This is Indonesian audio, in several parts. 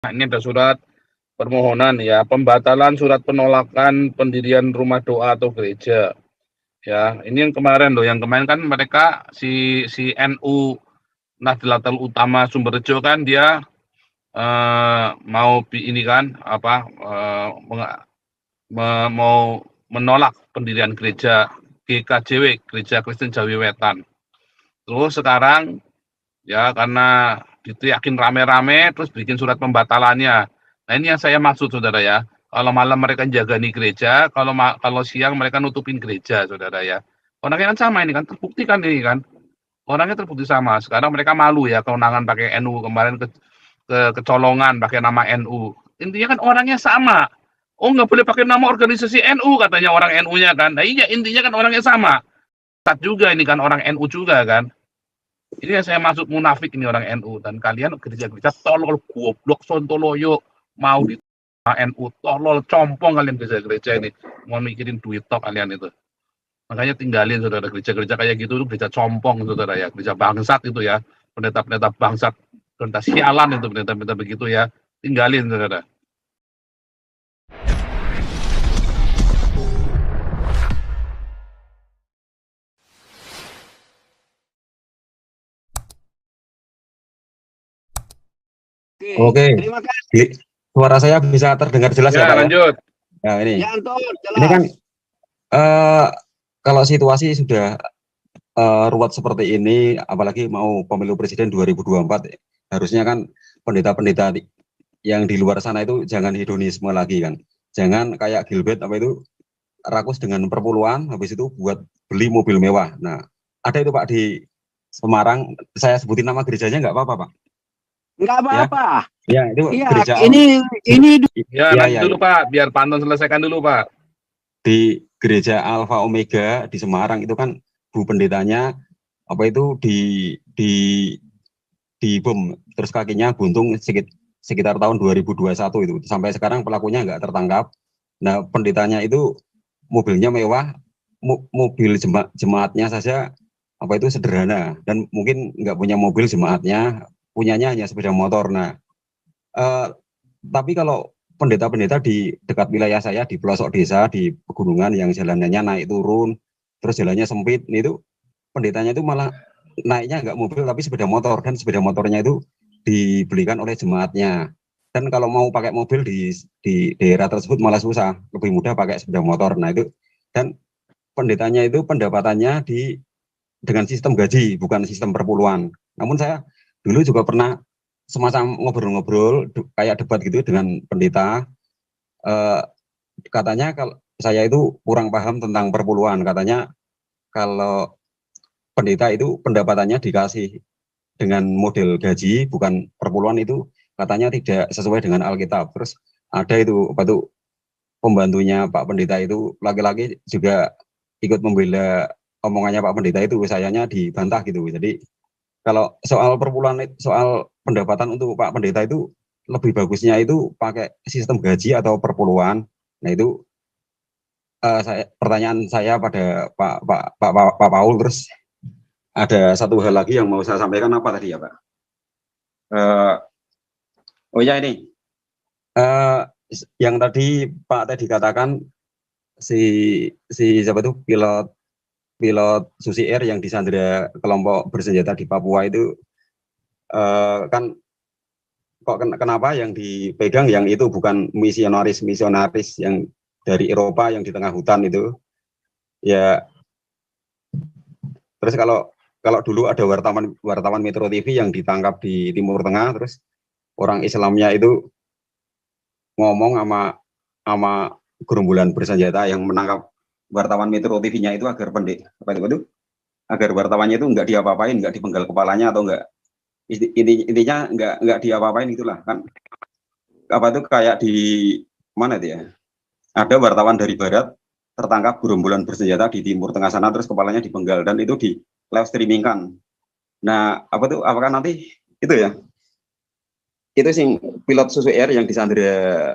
Nah, ini ada surat permohonan ya, pembatalan surat penolakan pendirian rumah doa atau gereja. Ya, ini yang kemarin loh, yang kemarin kan mereka si NU Nahdlatul Utama Sumberjo kan dia mau ini kan apa mau menolak pendirian gereja GKJW, Gereja Kristen Jawi Wetan. Terus sekarang ya karena yakin rame-rame terus bikin surat pembatalannya. Nah ini yang saya maksud saudara ya. Kalau malam mereka jaga nih gereja, kalau siang mereka nutupin gereja saudara ya. Orangnya kan sama ini kan terbukti kan ini kan. Orangnya terbukti sama. Sekarang mereka malu ya kewenangan pakai NU kemarin kecolongan pakai nama NU. Intinya kan orangnya sama. Oh nggak boleh pakai nama organisasi NU katanya orang NU-nya kan. Nah iya intinya kan orangnya sama. Tat juga ini kan orang NU juga kan. Ini yang saya maksud munafik ini orang NU dan kalian gereja-gereja tolol goblok sontoloyo mau di NU tolol compong kalian gereja-gereja ini mau mikirin duit tok kalian itu. Makanya tinggalin saudara gereja-gereja kayak gitu itu gereja compong saudara ya, gereja bangsat itu ya, pendeta-pendeta bangsat, pendeta sialan itu pendeta-pendeta begitu ya, tinggalin saudara. Oke, terima kasih. suara saya bisa terdengar jelas ya Pak ya? Lanjut. Nah ini, Ya, Anton, jelas. ini kan kalau situasi sudah ruwet seperti ini, apalagi mau pemilu presiden 2024, harusnya kan pendeta-pendeta yang di luar sana itu jangan hedonisme lagi kan, jangan kayak Gilbert apa itu rakus dengan perpuluhan, habis itu buat beli mobil mewah. Nah, ada itu Pak di Semarang, saya sebutin nama gerejanya nggak apa-apa Pak? Nggak apa-apa. Ya, itu Iya, gereja ini Ya, ya, lanjut ya, dulu Pak, biar Panton selesaikan dulu Pak. di gereja Alpha Omega di Semarang itu kan bu pendetanya apa itu di bom terus kakinya buntung sekitar tahun 2021 itu sampai sekarang pelakunya nggak tertangkap. Nah pendetanya itu mobilnya mewah, mobil jemaatnya saja apa itu sederhana dan mungkin nggak punya mobil jemaatnya, punyanya hanya sepeda motor. Nah tapi kalau pendeta-pendeta di dekat wilayah saya di pelosok desa di pegunungan yang jalanannya naik turun terus jalannya sempit itu pendetanya itu malah naiknya nggak mobil tapi sepeda motor dan sepeda motornya itu dibelikan oleh jemaatnya dan kalau mau pakai mobil di daerah tersebut malah susah, lebih mudah pakai sepeda motor. Nah itu dan pendetanya itu pendapatannya dengan sistem gaji bukan sistem perpuluhan. Namun saya dulu juga pernah semacam ngobrol-ngobrol kayak debat gitu dengan pendeta, katanya kalau saya itu kurang paham tentang perpuluhan, katanya kalau pendeta itu pendapatannya dikasih dengan model gaji bukan perpuluhan itu katanya tidak sesuai dengan Alkitab. Terus ada itu apa tuh pembantunya Pak Pendeta itu laki-laki juga ikut membela omongannya Pak Pendeta itu, sayanya dibantah gitu. Jadi kalau soal perpuluhan, soal pendapatan untuk Pak Pendeta itu lebih bagusnya itu pakai sistem gaji atau perpuluhan. Nah itu pertanyaan saya pada Pak Paul. Terus ada satu hal lagi yang mau saya sampaikan apa tadi ya Pak? Oh ya ini, yang tadi Pak tadi katakan si siapa itu pilot Susi Air yang disandera kelompok bersenjata di Papua itu kan kok kenapa yang dipegang yang itu bukan misionaris yang dari Eropa yang di tengah hutan itu ya. Terus kalau dulu ada wartawan Metro TV yang ditangkap di Timur Tengah, terus orang Islamnya itu ngomong sama gerombolan bersenjata yang menangkap wartawan Metro TV-nya itu agar agar wartawannya itu nggak diapa-apain, nggak dipenggal kepalanya atau nggak intinya nggak diapa-apain itulah kan. Apa itu kayak di mana itu ya, ada wartawan dari barat tertangkap gerombolan bersenjata di Timur Tengah sana terus kepalanya dipenggal dan itu di live streamingkan. Nah apa tuh, apakah nanti itu ya itu sih pilot Susi Air yang disandera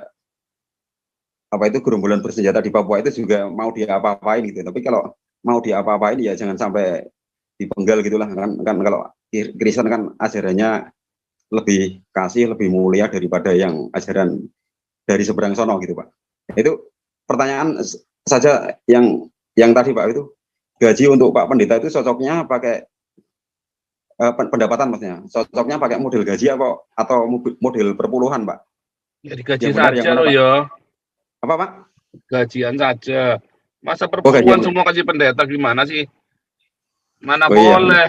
apa itu gerombolan bersenjata di Papua itu juga mau diapa-apain gitu. Tapi kalau mau diapa-apain ya jangan sampai dipenggal gitulah kan kalau Kristen kan ajarannya lebih kasih, lebih mulia daripada yang ajaran dari seberang sono gitu Pak. Itu pertanyaan saja yang tadi Pak, itu gaji untuk Pak Pendeta itu cocoknya pakai pendapatan maksudnya, cocoknya pakai model gaji atau model perpuluhan Pak? Ya digaji Yang benar, saja yang mana, loh Pak? ya, Apa Pak? gajian saja. Masa Oh perpuluhan gajian. semua kasih pendeta gimana sih? Mana Oh iya. boleh.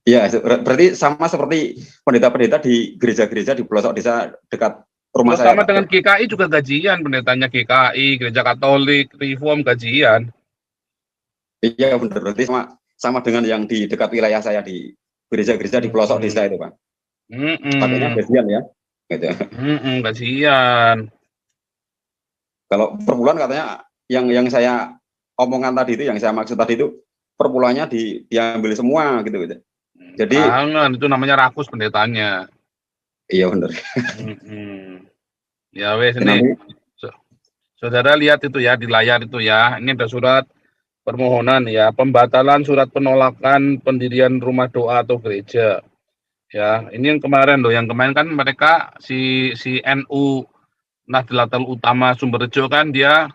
Iya, berarti sama seperti pendeta-pendeta di gereja-gereja di pelosok desa dekat rumah Loh, saya sama Pak. dengan GKI juga gajian, pendetanya GKI, Gereja Katolik, Reform gajian. Iya benar, berarti sama dengan yang di dekat wilayah saya di gereja-gereja di pelosok desa itu Pak. Pakainya gajian ya. Gitu. Gajian. Kalau per bulan katanya yang saya omongan tadi itu, yang saya maksud tadi itu per bulannya diambil semua gitu. Jadi Jangan, itu namanya rakus pendetanya. iya benar. Ya wes Nanti, ini saudara lihat itu ya di layar itu ya. Ini ada surat permohonan ya, pembatalan surat penolakan pendirian rumah doa atau gereja. Ya, ini yang kemarin loh, yang kemarin kan mereka si NU Nahdlatul Utama Sumberjo kan dia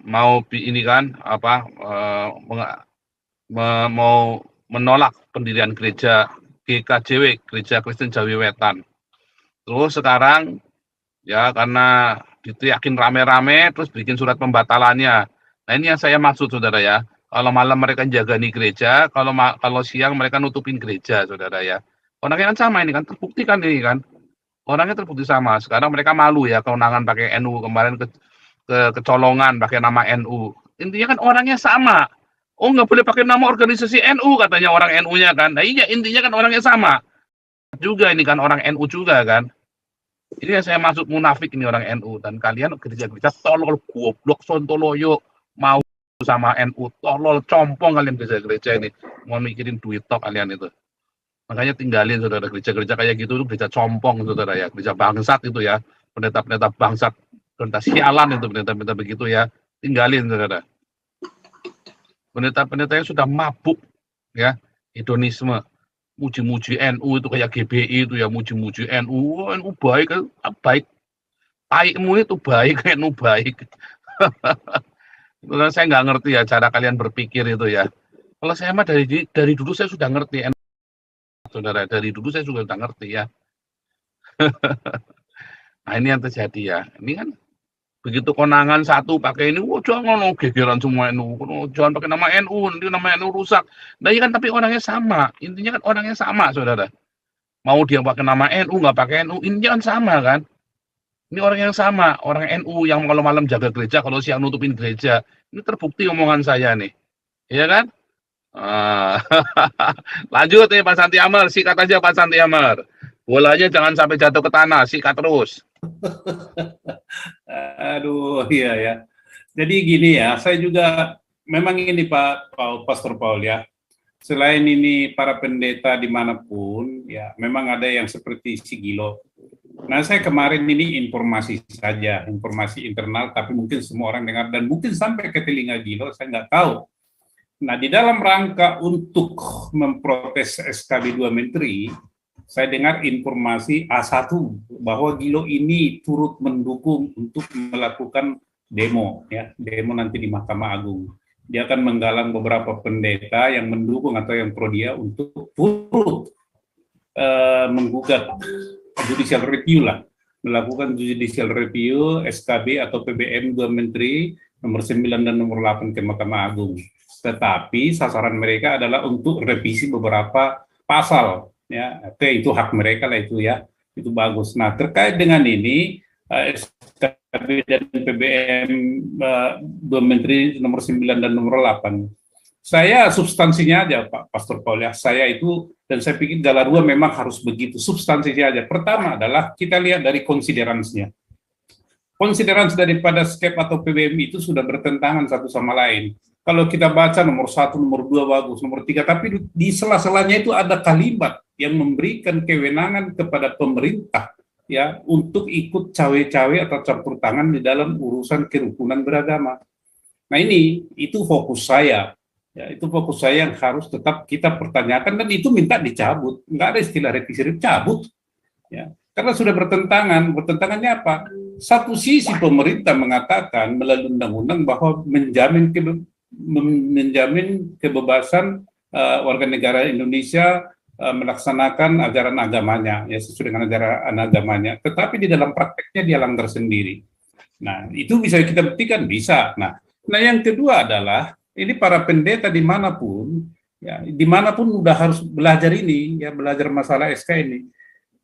mau ini kan apa mau menolak pendirian gereja GKJW, Gereja Kristen Jawi Wetan. Terus sekarang ya karena yakin rame-rame terus bikin surat pembatalannya. Nah ini yang saya maksud saudara ya. Kalau malam mereka jaga nih gereja, kalau siang mereka nutupin gereja saudara ya. Orangnya kan sama ini kan, terbukti kan ini kan. Orangnya terbukti sama. Sekarang mereka malu ya kewenangan pakai NU, kemarin kecolongan pakai nama NU. Intinya kan orangnya sama. Oh nggak boleh pakai nama organisasi NU katanya orang NU-nya kan. Nah iya intinya kan orangnya sama. Juga ini kan orang NU juga kan. Ini yang saya maksud munafik ini orang NU, dan kalian gereja-gereja tolol goblok sontoloyo mau sama NU tolol compong kalian gereja-gereja ini mau mikirin duit tok kalian itu. Makanya tinggalin saudara, gereja-gereja kayak gitu tuh gereja compong saudara ya, gereja bangsat itu ya, pendeta-pendeta bangsat, pendeta sialan itu pendeta-pendeta begitu ya, tinggalin saudara. Pendeta-pendeta yang sudah mabuk ya, hedonisme, muji-muji NU itu kayak GBI itu ya, muji-muji NU, oh, NU baik, baik, baikmu itu baik, NU baik. Saya nggak ngerti ya cara kalian berpikir itu ya. Kalau saya mah dari dulu saya sudah ngerti, saudara, dari dulu saya sudah ngerti ya. Nah ini yang terjadi ya. Ini kan begitu konangan satu pakai ini, wah jangan gegeran semua NU, jangan pakai nama NU, nanti nama NU rusak. Nah iya kan, tapi orangnya sama, intinya kan orangnya sama saudara. Mau dia pakai nama NU nggak pakai NU, intinya kan sama kan. Ini orang yang sama, orang NU yang kalau malam jaga gereja, kalau siang nutupin gereja. Ini terbukti omongan saya nih, iya kan? Lanjut nih Pak Santi Amar, sikat aja Pak Santi Amar. Bolanya jangan sampai jatuh ke tanah, sikat terus. Aduh, iya ya. Jadi gini ya, saya juga memang ini Pak Pastor Paul ya. Selain ini para pendeta dimanapun, ya memang ada yang seperti si Gilo. Nah saya kemarin ini informasi saja, informasi internal, tapi mungkin semua orang dengar dan mungkin sampai ke telinga Gilo, saya nggak tahu. Nah di dalam rangka untuk memprotes SKB 2 Menteri, saya dengar informasi A1 bahwa Gilo ini turut mendukung untuk melakukan demo, ya demo nanti di Mahkamah Agung. Dia akan menggalang beberapa pendeta yang mendukung atau yang pro dia untuk turut menggugat judicial review lah, melakukan judicial review SKB atau PBM 2 Menteri nomor 9 dan nomor 8 ke Mahkamah Agung. Tetapi sasaran mereka adalah untuk revisi beberapa pasal, ya itu hak mereka lah itu ya, itu bagus. Nah terkait dengan ini SKB dan PBM 2 Menteri nomor 9 dan nomor 8, saya substansinya aja Pak Pastor Paul ya, saya itu dan saya pikir Galarua memang harus begitu, substansinya aja. Pertama adalah kita lihat dari konsideransinya. Konsideransi daripada SKB atau PBM itu sudah bertentangan satu sama lain. Kalau kita baca nomor 1, nomor 2 bagus, nomor 3, tapi di sela-selanya itu ada kalimat yang memberikan kewenangan kepada pemerintah ya untuk ikut cawe-cawe atau campur tangan di dalam urusan kerukunan beragama. Nah ini itu fokus saya. Ya, itu fokus saya yang harus tetap kita pertanyakan, dan itu minta dicabut. Nggak ada istilah revisi, cabut. Ya. Karena sudah bertentangannya apa? Satu sisi pemerintah mengatakan melalui undang-undang bahwa menjamin kebebasan warga negara Indonesia melaksanakan ajaran agamanya, ya sesuai dengan ajaran agamanya. Tetapi di dalam prakteknya dia langgar sendiri. Nah, itu bisa kita buktikan, bisa. Nah, yang kedua adalah ini para pendeta dimanapun, ya dimanapun udah harus belajar ini, ya belajar masalah SK ini.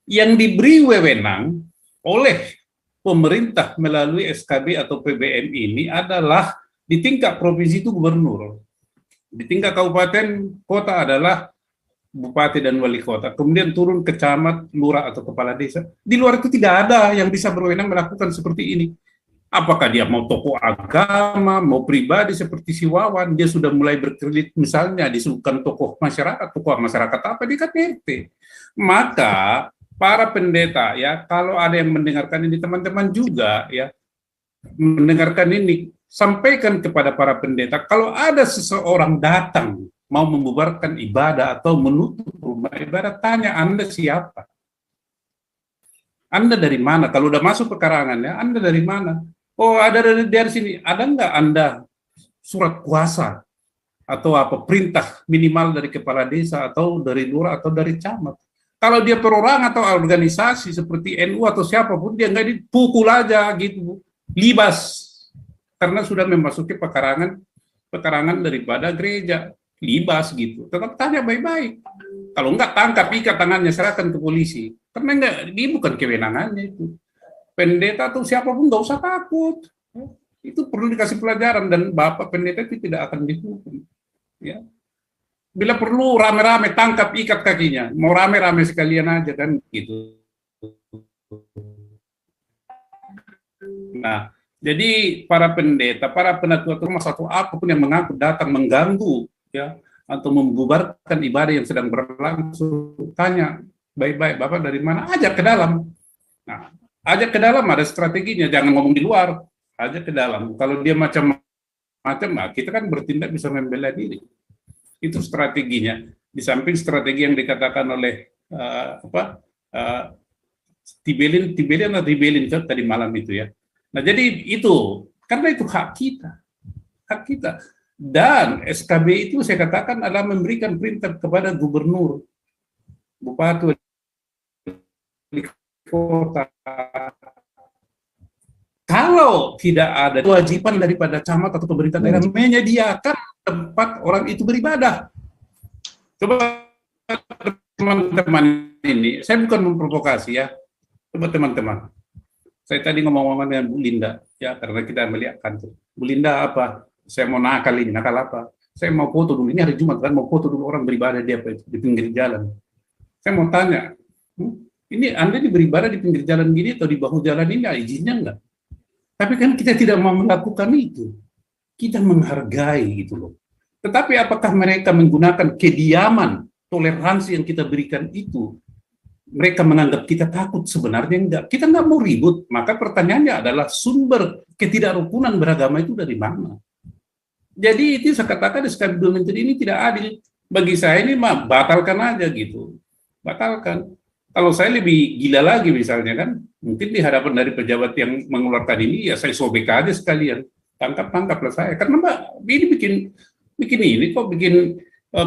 Yang diberi wewenang oleh pemerintah melalui SKB atau PBM ini adalah di tingkat provinsi itu gubernur, di tingkat kabupaten kota adalah bupati dan wali kota, kemudian turun ke camat, lurah atau kepala desa. Di luar itu tidak ada yang bisa berwenang melakukan seperti ini. Apakah dia mau tokoh agama, mau pribadi seperti si Wawan, dia sudah mulai berkredit misalnya disebutkan tokoh masyarakat apa di KTP. Maka para pendeta ya, kalau ada yang mendengarkan ini, teman-teman juga ya mendengarkan ini, sampaikan kepada para pendeta, kalau ada seseorang datang mau membubarkan ibadah atau menutup rumah ibadah, tanya Anda siapa? Anda dari mana? Kalau udah masuk ke karangannya, Anda dari mana? Oh, ada dari sini. Ada nggak Anda surat kuasa atau apa perintah minimal dari kepala desa atau dari lurah atau dari camat? Kalau dia perorangan atau organisasi seperti NU atau siapapun, dia nggak dipukul aja gitu, libas, karena sudah memasuki pekarangan daripada gereja, libas gitu. Tetap tanya baik-baik. Kalau nggak tangkap, ikat tangannya, serahkan ke polisi. Karena nggak, ini bukan kewenangannya itu. Pendeta atau siapapun nggak usah takut. Itu perlu dikasih pelajaran, dan Bapak pendeta itu tidak akan dihukum. Ya. Bila perlu rame-rame tangkap, ikat kakinya. Mau rame-rame sekalian aja kan gitu. Nah, jadi para pendeta, para penatua rumah satu apapun yang mengaku datang mengganggu ya atau membubarkan ibadah yang sedang berlangsung, tanya baik-baik, Bapak dari mana? Ajak ke dalam. Nah, ajak ke dalam ada strateginya, jangan ngomong di luar, ajak ke dalam. Kalau dia macam-macam, nah, kita kan bertindak bisa membela diri. Itu strateginya. Di samping strategi yang dikatakan oleh Tibelin tadi malam itu ya. Nah, jadi itu karena itu hak kita. Dan SKB itu saya katakan adalah memberikan perintah kepada gubernur, bupati, wali kota. Kalau tidak ada kewajiban daripada camat atau pemerintah daerah menyediakan tempat orang itu beribadah. Coba teman-teman ini, saya bukan memprovokasi ya. Coba teman-teman. Saya tadi ngomong-ngomong dengan Bu Linda, ya karena kita melihat kantor. Bu Linda apa? Saya mau nakal apa? Saya mau foto dulu. Ini hari Jumat kan, mau foto dulu orang beribadah di pinggir jalan. Saya mau tanya, ini Anda beribadah di pinggir jalan gini atau di bahu jalan ini, izinnya enggak? Tapi kan kita tidak mau melakukan itu. Kita menghargai gitu loh. Tetapi apakah mereka menggunakan kediaman, toleransi yang kita berikan itu, mereka menganggap kita takut? Sebenarnya enggak. Kita enggak mau ribut. Maka pertanyaannya adalah sumber ketidakrukunan beragama itu dari mana? Jadi itu saya katakan SKB Menteri ini tidak adil. Bagi saya ini mah batalkan aja gitu. Batalkan. Kalau saya lebih gila lagi misalnya kan, mungkin di hadapan dari pejabat yang mengeluarkan ini, ya saya sobek aja sekalian. Tangkap-tangkaplah saya. Karena Mbak, ini bikin ini kok, bikin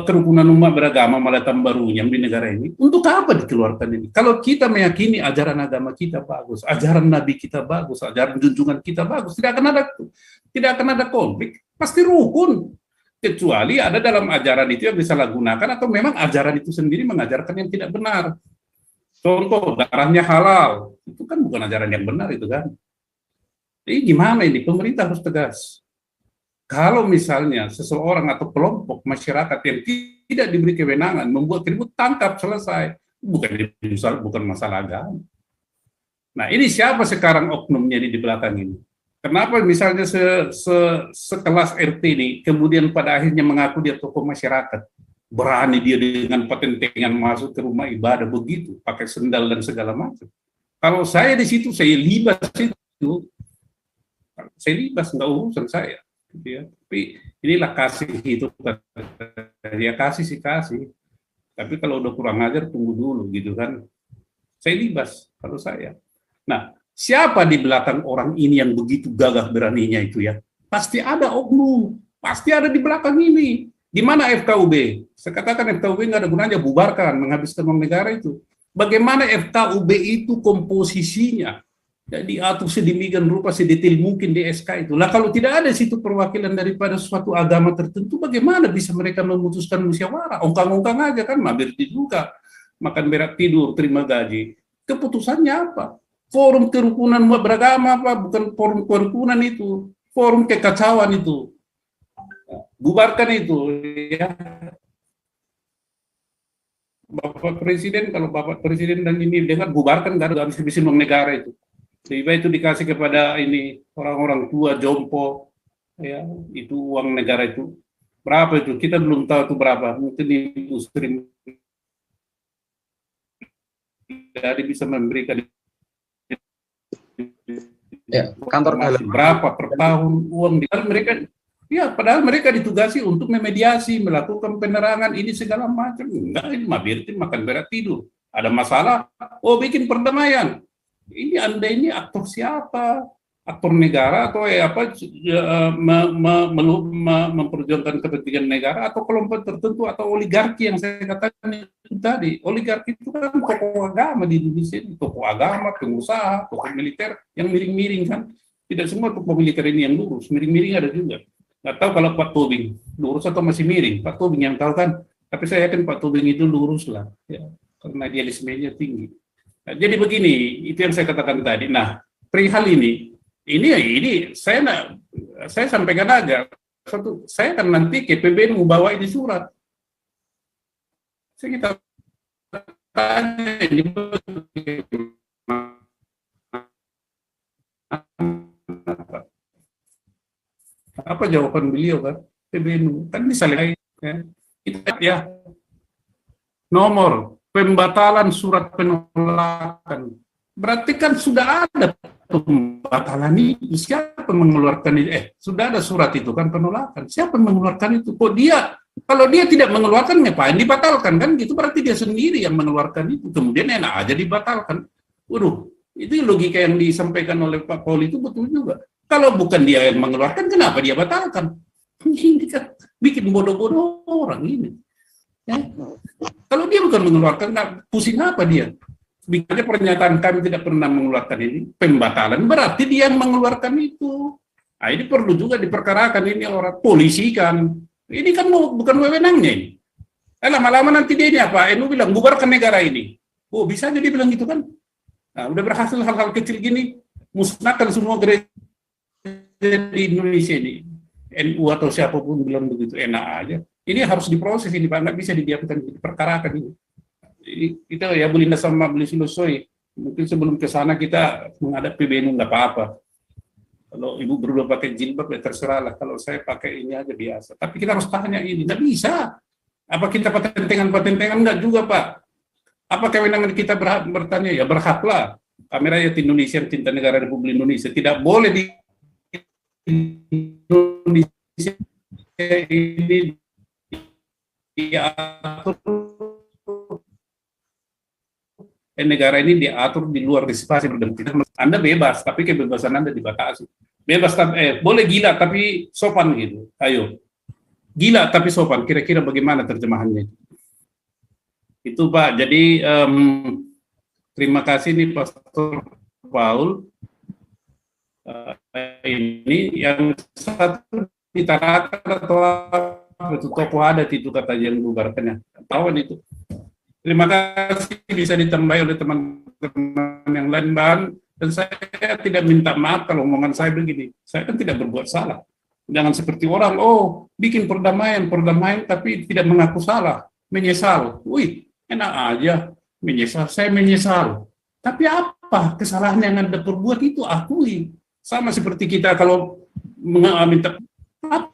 kerukunan umat beragama malah tambah runyam di negara ini. Untuk apa dikeluarkan ini? Kalau kita meyakini ajaran agama kita bagus, ajaran Nabi kita bagus, ajaran junjungan kita bagus, tidak akan ada konflik, pasti rukun. Kecuali ada dalam ajaran itu yang disalahgunakan atau memang ajaran itu sendiri mengajarkan yang tidak benar. Contoh, darahnya halal, itu kan bukan ajaran yang benar itu kan. Jadi gimana ini? Pemerintah harus tegas. Kalau misalnya seseorang atau kelompok masyarakat yang tidak diberi kewenangan membuat ribut, tangkap, selesai. Bukan masalah agama. Nah, ini siapa sekarang oknumnya di belakang ini? Kenapa misalnya sekelas RT ini kemudian pada akhirnya mengaku dia tokoh masyarakat? Berani dia dengan patentengan masuk ke rumah ibadah begitu, pakai sendal dan segala macam. Kalau saya di situ, saya libas itu. Saya libas, nggak urusan saya. Gitu ya. Tapi inilah kasih itu, ya kasih sih kasih. Tapi kalau udah kurang ajar tunggu dulu gitu kan. Saya libas kalau saya. Nah, siapa di belakang orang ini yang begitu gagah beraninya itu ya? Pasti ada oknum, pasti ada di belakang ini. Di mana FKUB? Saya katakan FKUB nggak ada gunanya, bubarkan, menghabiskan uang negara itu. Bagaimana FKUB itu komposisinya? Jadi diatur sedemikian rupa, sedetail mungkin di SK itu. Lah kalau tidak ada situ perwakilan daripada suatu agama tertentu, bagaimana bisa mereka memutuskan musyawarah? Ongkang-ongkang aja kan, mabir juga, makan berak tidur, terima gaji. Keputusannya apa? Forum kerukunan beragama apa? Bukan forum kerukunan itu, forum kekacauan itu. Bubarkan itu ya. Bapak Presiden, kalau Bapak Presiden dan ini dengar, bubarkan, nggak ada habis-habisin uang negara itu. Lebih baik itu dikasih kepada ini orang-orang tua jompo, ya itu uang negara itu berapa itu kita belum tahu itu berapa, mungkin itu sering jadi bisa memberikan Ya, kantor berapa per tahun uang mereka. Ya, padahal mereka ditugasi untuk memediasi, melakukan penerangan, ini segala macam. Enggak, ini mabirtin, makan berak tidur. Ada masalah, oh bikin perdamaian. Ini Anda ini aktor siapa? Aktor negara atau memperjuangkan kepentingan negara atau kelompok tertentu atau oligarki yang saya katakan itu tadi. Oligarki itu kan tokoh agama di Indonesia, tokoh agama, pengusaha, tokoh militer yang miring-miring kan. Tidak semua tokoh militer ini yang lurus, miring-miring ada juga. Nggak tahu kalau Pak Tobing lurus atau masih miring, Pak Tobing yang tahu kan. Tapi saya yakin Pak Tobing itu lurus lah, ya, karena idealismenya tinggi. Nah, jadi begini, itu yang saya katakan tadi. Nah, perihal ini saya sampaikan aja. Saya akan nanti KPB membawa ini surat. Saya kita tanya ini apa jawaban beliau kan? PBNU kan misalnya ya, kita ya nomor pembatalan surat penolakan. Berarti kan sudah ada pembatalan itu. Siapa mengeluarkan itu? Sudah ada surat itu kan penolakan. Siapa mengeluarkan itu? Kok dia? Kalau dia tidak mengeluarkan, ngapain dibatalkan kan? Gitu berarti dia sendiri yang mengeluarkan itu. Kemudian enak aja dibatalkan. Waduh, itu logika yang disampaikan oleh Pak Paul itu betul juga. Kalau bukan dia yang mengeluarkan, kenapa dia batalkan? Ini kan bikin bodoh-bodoh orang ini. Ya. Kalau dia bukan mengeluarkan, pusing apa dia? Bikinnya pernyataan kami tidak pernah mengeluarkan ini, pembatalan, berarti dia yang mengeluarkan itu. Nah, ini perlu juga diperkarakan ini orang polisi kan. Ini kan bukan wewenangnya ini. Lama-lama nanti dia ini apa? NU bilang bubarkan negara ini. Oh, bisa jadi bilang gitu kan? Nah, udah berhasil hal-hal kecil gini, musnahkan semua gereja di Indonesia ini. NU atau siapapun bilang begitu, enak aja. Ini harus diproses ini Pak, nggak bisa dibiarkan, diperkarakan ini. Kita ya Bu Linda sama Bu Lusoi, mungkin sebelum ke sana kita menghadap PBNU nggak apa-apa. Kalau Ibu berdua pakai jilbab ya terserah lah. Kalau saya pakai ini aja biasa. Tapi kita harus tanya ini, nggak bisa. Apa kita patentengan nggak juga Pak? Apa kewenangan kita bertanya? Ya berhaklah. Kami rakyat Indonesia, cinta negara Republik Indonesia, tidak boleh di Indonesia ini diatur, negara ini diatur di luar reservasi berdemokrasi. Anda bebas, tapi kebebasan Anda dibatasi. Bebas tapi boleh gila tapi sopan gitu. Ayo, gila tapi sopan. Kira-kira bagaimana terjemahannya? Itu Pak. Jadi terima kasih nih Pastor Paul. Ini yang satu ditarakan atau itu tokoh adat itu kata yang bubarkannya. Tahu itu. Terima kasih bisa ditambahi oleh teman-teman yang lain Bang. Dan saya tidak minta maaf kalau omongan saya begini. Saya kan tidak berbuat salah. Jangan seperti orang, oh bikin perdamaian tapi tidak mengaku salah, menyesal. Wih, enak aja menyesal. Saya menyesal. Tapi apa kesalahan yang Anda perbuat itu akui. Sama seperti kita kalau minta apa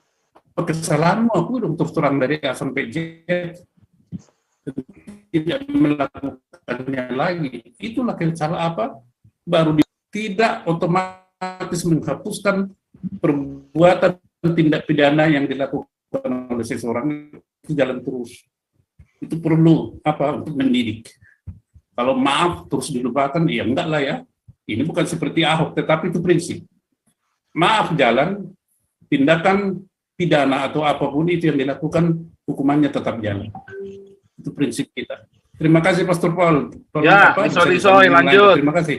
kesalahanmu, aku dong terus terang dari A sampai Z. Tidak melakukannya lagi. Itulah kesalahan apa? Baru tidak otomatis menghapuskan perbuatan tindak pidana yang dilakukan oleh seseorang itu jalan terus. Itu perlu untuk mendidik. Kalau maaf terus dilupakan, ya enggak lah ya. Ini bukan seperti Ahok, tetapi itu prinsip. Maaf jalan, tindakan pidana atau apapun itu yang dilakukan, hukumannya tetap jalan. Itu prinsip kita. Terima kasih Pastor Paul. Ya, sorry, lanjut. Terima kasih.